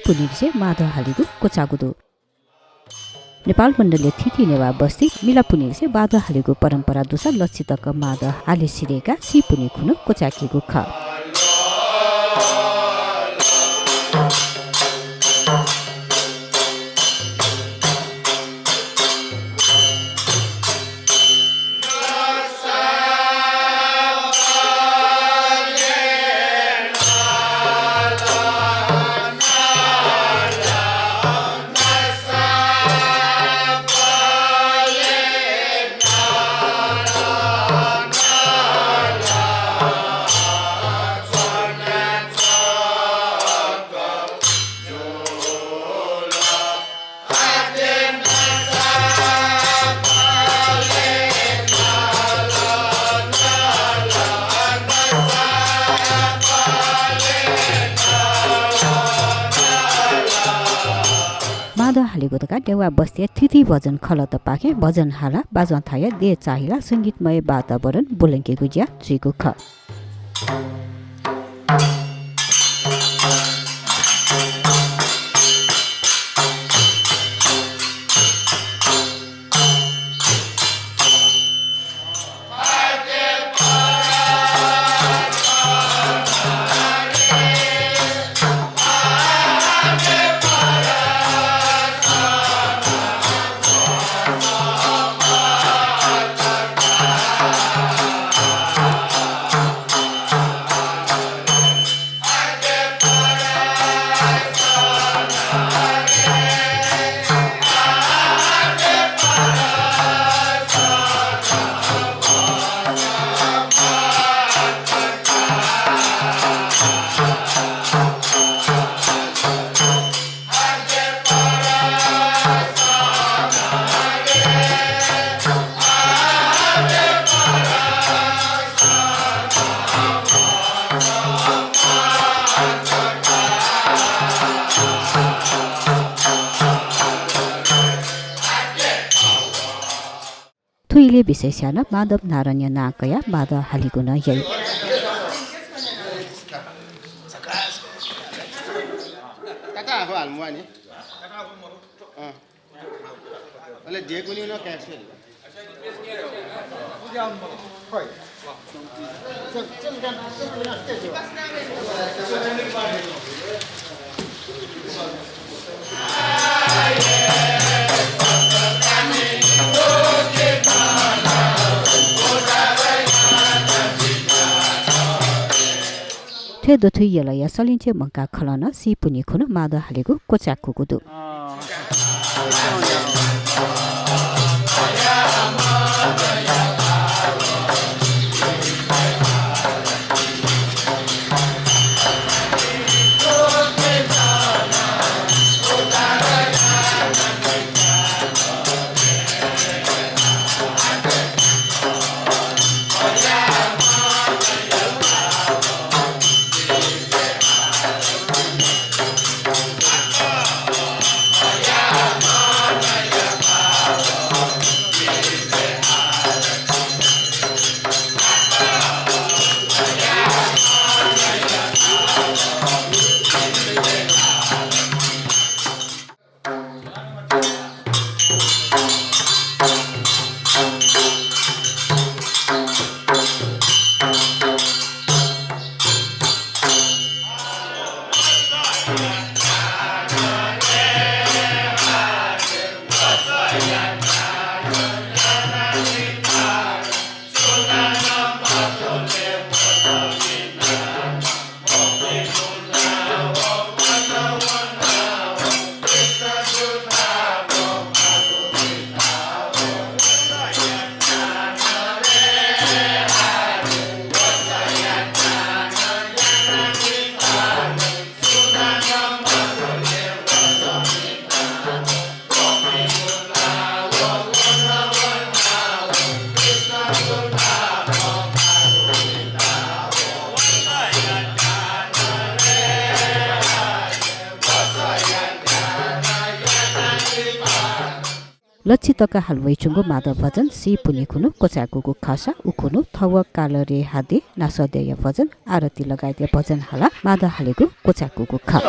पुनिर्से माध हालिगु कोचागुदु नेपाल मण्डलले थिति नेवा बस्ती मिला पुनिर्से बाध हालिगु परम्परा दुसा लक्षितक माध हाले सिरेका सी पुनि खुनु कोचाकीगु ख हालेगोदका देवा बस्ती थिति भजन खलत पाखे भजन हाला बाजन थाया दे चाहिला संगीतमय वातावरण बोलंके गुजिया चुइको ख थुइले विशेषण माधव नारायण नाकया बाध हालिगु न यै काका आफू हाल्नु नि अहिले जे कुनै न क्यास थे दोथुइ यलया सलिन्चे मंका खलन सी पुनि खुनु माद हालेगु कोचाकु गुदु लच्छितका हलवैचुङ्गो माधव भजन सी पुनि खुनु कोचाकुको खासा उखुनु थव कालरे हादे नासदेय भजन आरती लगायत भजन हाला माधव हालेको कोचाकुको खा